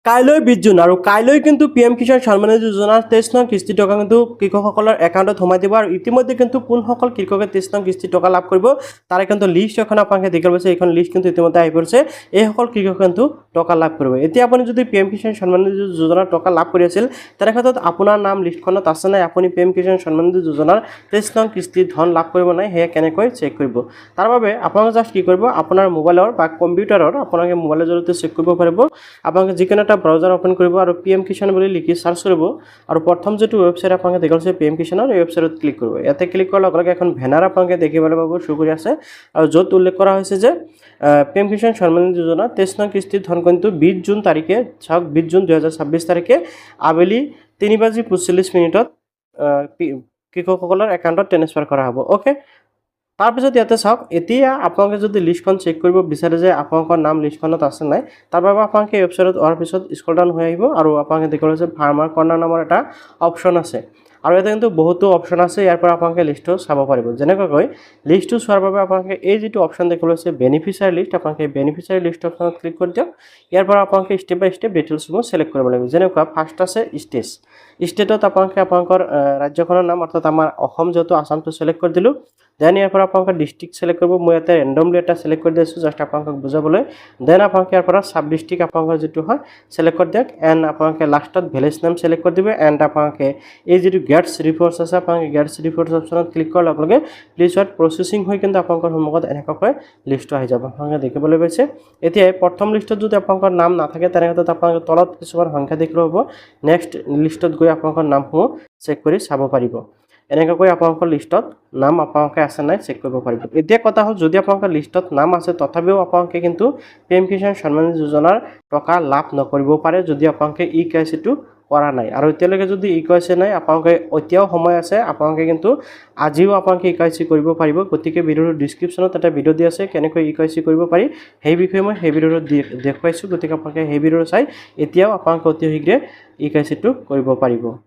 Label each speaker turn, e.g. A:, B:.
A: কাইলৈ 20 জুন আৰু কাইলৈ কিন্তু PM কিষাণ সন্মান নিধি যোজনাৰ 23 নং কিস্তি টকা কিন্তু কৃষকসকলৰ একাউণ্টত সোমাই দিব আৰু ইতিমধ্যে কিন্তু কোনসকল কৃষকে 23 নং কিস্তি টকা লাভ কৰিব তাৰে কিন্তু লিষ্ট এখন আপোনালোকে দেখিব পাইছে। এইখন লিষ্ট কিন্তু ইতিমধ্যে আহি পৰিছে। এইসকল কৃষক কিন্তু টকা লাভ কৰিব। এতিয়া আপুনি যদি PM কিষাণ সন্মান নিধি যোজনাৰ টকা লাভ কৰি আছিল তেনে ক্ষেত্ৰত আপোনাৰ নাম লিষ্টখনত আছে নাই, আপুনি PM কিষাণ সন্মান নিধি যোজনাৰ 23 নং কিস্তি ধন লাভ কৰিব নাই, সেয়া কেনেকৈ চেক কৰিব। তাৰ বাবে আপোনালোকে জাষ্ট কি কৰিব, আপোনাৰ মোবাইলৰ বা কম্পিউটাৰৰ আপোনালোকে মোবাইলৰ জৰিয়তে চেক কৰিব পাৰিব। আপোনালোকে যিকোনো এটা ব্ৰাউজাৰ ওপেন কৰিব আৰু PM কিষাণ বুলি লিখি সাৰ্চ কৰিব আৰু প্ৰথম যেটো ওয়েবসাইট আপোনালোকে দেখিছে PM কিষাণৰ এই ওয়েবসাইটত ক্লিক কৰিব। ইয়াতে ক্লিক কৰাৰ লগে লগে এখন বেনাৰ আপোনালোকে দেখিবলৈ পাব, শো কৰি আছে আৰু য'ত উল্লেখ কৰা হৈছে যে PM কিষাণ সন্মান নিধি যোজনা 23 নং কিস্তিৰ ধন কিন্তু 20 জুন তাৰিখে, চাওক 20 জুন 2026 তাৰিখে আবেলি 3:45 কৃষকসকলৰ একাউণ্টত ট্ৰান্সফাৰ কৰা হ'ব। ওকে, তাৰপিছত ইয়াতে চাওক, এতিয়া আপোনালোকে যদি লিষ্টখন চেক কৰিব বিচাৰে যে আপোনালোকৰ নাম লিষ্টখনত আছে নাই, তাৰ বাবে আপোনালোকে ৱেবছাইটত অহাৰ পিছত স্ক্ৰল ডাউন হৈ আহিব আৰু আপোনালোকে দেখিব যে ফাৰ্মাৰ কৰ্ণাৰ নামৰ এটা অপশ্যন আছে আৰু ইয়াতে কিন্তু বহুতো অপশ্যন আছে। ইয়াৰ পৰা আপোনালোকে লিষ্টটো চাব পাৰিব। যেনেকৈ লিষ্টটো চোৱাৰ বাবে আপোনালোকে এই যিটো অপশ্যন দেখিব আছে বেনিফিচিয়াৰী লিষ্ট, আপোনালোকে বেনিফিচিয়াৰী লিষ্ট অপশ্যনত ক্লিক কৰি দিয়ক। ইয়াৰ পৰা আপোনালোকে ষ্টেপ বাই ষ্টেপ ডিটেইলছসমূহ সিলেক্ট কৰিব লাগিব। যেনেকুৱা ফাৰ্ষ্ট আছে ষ্টেট, ষ্টেটত আপোনালোকে আপোনালোকৰ ৰাজ্যখনৰ নাম অৰ্থাৎ আমাৰ অসম যেহেতু আসামটো সিলেক্ট কৰি দিলোঁ। দেন ইয়াৰ পৰা আপোনালোকে ডিষ্ট্ৰিক্ট সিলেক্ট কৰিব। মই ইয়াতে ৰেণ্ডমলি এটা সিলেক্ট কৰি দিছোঁ জাষ্ট আপোনালোকক বুজাবলৈ। দেন আপোনালোকে ইয়াৰ পৰা সাব ডিষ্ট্ৰিক্ট আপোনালোকৰ যিটো হয় সিলেক্ট কৰি দিয়ক। এণ্ড আপোনালোকে লাষ্টত ভিলেজ নেম সিলেক্ট কৰি দিব। এণ্ড আপোনালোকে এই যিটো গেটছ ৰিপৰ্টছ আছে আপোনালোকে গেটছ ৰিপৰ্টছ অপশ্যনত ক্লিক কৰাৰ লগে লগে প্লিজ ৱাইট প্ৰচেছিং হৈ কিন্তু আপোনালোকৰ সন্মুখত এনেকুৱাকৈ লিষ্টটো আহি যাব, আপোনালোকে দেখিবলৈ পাইছে। এতিয়া প্ৰথম লিষ্টত যদি আপোনালোকৰ নাম নাথাকে তেনেক্ষেত্ৰত আপোনালোকে তলত কিছুমান সংখ্যা দেখিব পাব। নেক্সট লিষ্টত গৈ আপোনালোকৰ নামসমূহ চেক কৰি চাব পাৰিব। এনেকৈ আপোনালোকৰ লিষ্টত নাম আপোনালোকে আছে নাই চেক কৰিব পাৰিব। এতিয়া কথা হ'ল, যদি আপোনালোকৰ লিষ্টত নাম আছে তথাপিও আপোনালোকে কিন্তু PM কিষাণ সন্মান নিধি যোজনাৰ টকা লাভ নকৰিব পাৰে যদি আপোনালোকে KYC-টো কৰা নাই। আৰু এতিয়ালৈকে যদি KYC নাই, আপোনালোকে এতিয়াও সময় আছে, আপোনালোকে কিন্তু আজিও আপোনালোকে KYC কৰিব পাৰিব। গতিকে ভিডিঅ'ৰ ডিছক্ৰিপশ্যনত এটা ভিডিঅ' দি আছে কেনেকৈ KYC কৰিব পাৰি, সেই বিষয়ে মই সেই ভিডিঅ'ত দেখুৱাইছোঁ। গতিকে আপোনালোকে সেই ভিডিঅ'টো চাই এতিয়াও আপোনালোকে অতি শীঘ্ৰে KYC-টো কৰিব পাৰিব।